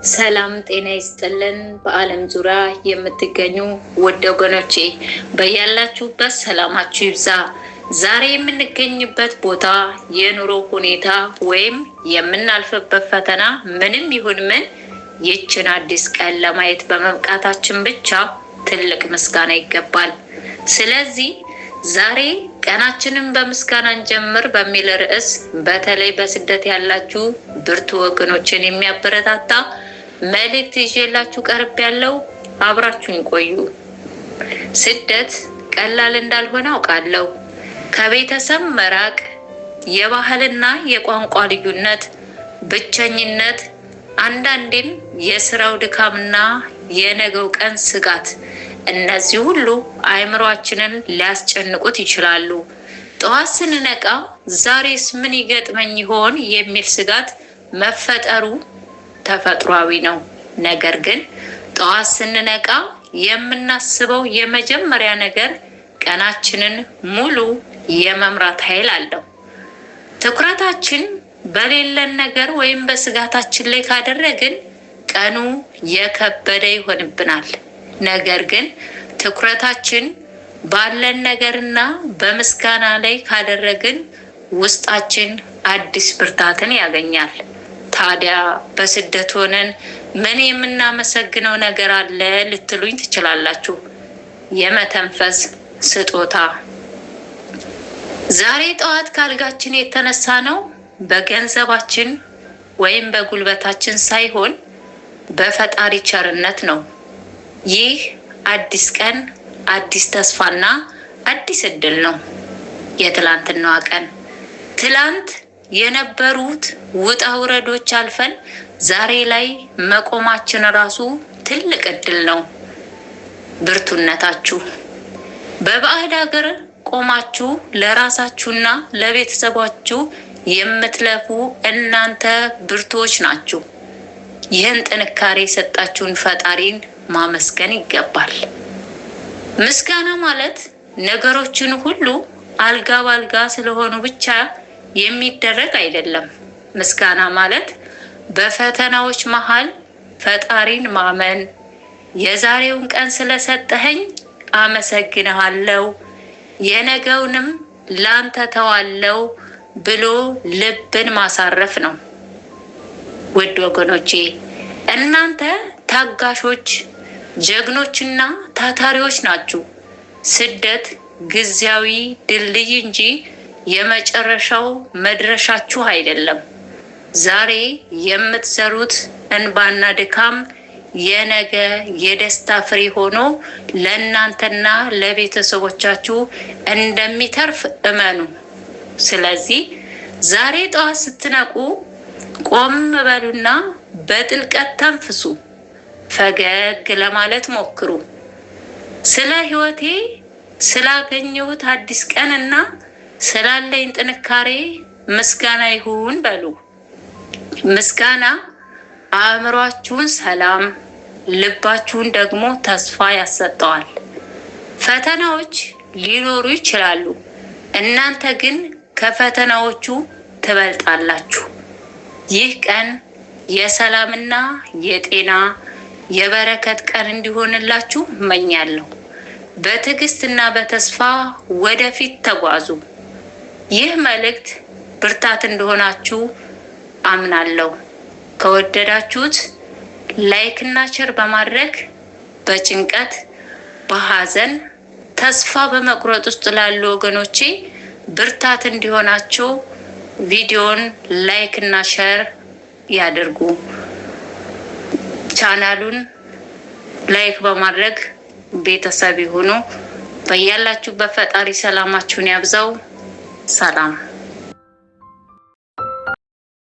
ሰላም ጤና ይስጥልን። በዓለም ዙሪያ የምትገኙ ውድ ወገኖቼ በያላችሁበት ሰላማችሁ ይብዛ። ዛሬ የምንገኝበት ቦታ የኑሮ ሁኔታ ወይም የምናልፍበት ፈተና ምንም ይሁን ምን ይችን አዲስ ቀን ለማየት በመብቃታችን ብቻ ትልቅ ምስጋና ይገባል። ስለዚህ ዛሬ ቀናችንን በምስጋና እንጀምር በሚል ርዕስ በተለይ በስደት ያላችሁ ብርቱ ወገኖችን የሚያበረታታ መልእክት ይዤላችሁ ቀርብ ያለው አብራችሁን ቆዩ። ስደት ቀላል እንዳልሆነ አውቃለሁ። ከቤተሰብ መራቅ፣ የባህልና የቋንቋ ልዩነት፣ ብቸኝነት፣ አንዳንዴም የስራው ድካምና የነገው ቀን ስጋት፣ እነዚህ ሁሉ አእምሯችንን ሊያስጨንቁት ይችላሉ። ጠዋት ስንነቃ ዛሬስ ምን ይገጥመኝ ይሆን የሚል ስጋት መፈጠሩ ተፈጥሯዊ ነው። ነገር ግን ጠዋት ስንነቃ የምናስበው የመጀመሪያ ነገር ቀናችንን ሙሉ የመምራት ኃይል አለው። ትኩረታችን በሌለን ነገር ወይም በስጋታችን ላይ ካደረግን ቀኑ የከበደ ይሆንብናል። ነገር ግን ትኩረታችን ባለን ነገርና በምስጋና ላይ ካደረግን ውስጣችን አዲስ ብርታትን ያገኛል። ታዲያ በስደት ሆነን ምን የምናመሰግነው ነገር አለ ልትሉኝ ትችላላችሁ። የመተንፈስ ስጦታ። ዛሬ ጠዋት ካልጋችን የተነሳ ነው በገንዘባችን ወይም በጉልበታችን ሳይሆን በፈጣሪ ቸርነት ነው። ይህ አዲስ ቀን አዲስ ተስፋና አዲስ እድል ነው። የትላንትናዋ ቀን ትላንት የነበሩት ውጣ ውረዶች አልፈን ዛሬ ላይ መቆማችን ራሱ ትልቅ እድል ነው። ብርቱነታችሁ በባዕድ ሀገር ቆማችሁ ለራሳችሁና ለቤተሰባችሁ የምትለፉ እናንተ ብርቱዎች ናችሁ። ይህን ጥንካሬ የሰጣችሁን ፈጣሪን ማመስገን ይገባል። ምስጋና ማለት ነገሮችን ሁሉ አልጋ ባልጋ ስለሆኑ ብቻ የሚደረግ አይደለም። ምስጋና ማለት በፈተናዎች መሃል ፈጣሪን ማመን፣ የዛሬውን ቀን ስለሰጠኸኝ አመሰግንሃለሁ፣ የነገውንም ላንተ ተዋለው ብሎ ልብን ማሳረፍ ነው። ውድ ወገኖቼ እናንተ ታጋሾች፣ ጀግኖችና ታታሪዎች ናችሁ። ስደት ጊዜያዊ ድልድይ እንጂ የመጨረሻው መድረሻችሁ አይደለም። ዛሬ የምትዘሩት እንባና ድካም የነገ የደስታ ፍሬ ሆኖ ለእናንተና ለቤተሰቦቻችሁ እንደሚተርፍ እመኑ። ስለዚህ ዛሬ ጠዋት ስትነቁ ቆም በሉና በጥልቀት ተንፍሱ። ፈገግ ለማለት ሞክሩ። ስለ ሕይወቴ ስላገኘሁት አዲስ ቀንና ስላለኝ ጥንካሬ ምስጋና ይሁን በሉ። ምስጋና አእምሯችሁን ሰላም፣ ልባችሁን ደግሞ ተስፋ ያሰጠዋል። ፈተናዎች ሊኖሩ ይችላሉ፣ እናንተ ግን ከፈተናዎቹ ትበልጣላችሁ። ይህ ቀን የሰላምና የጤና የበረከት ቀን እንዲሆንላችሁ እመኛለሁ። በትዕግስትና በተስፋ ወደፊት ተጓዙ። ይህ መልእክት ብርታት እንደሆናችሁ አምናለሁ። ከወደዳችሁት ላይክ እና ሼር በማድረግ በጭንቀት በሐዘን ተስፋ በመቁረጥ ውስጥ ላሉ ወገኖቼ ብርታት እንዲሆናቸው ቪዲዮን ላይክ እና ሼር ያድርጉ። ቻናሉን ላይክ በማድረግ ቤተሰብ ይሁኑ። በያላችሁበት ፈጣሪ ሰላማችሁን ያብዛው። ሰላም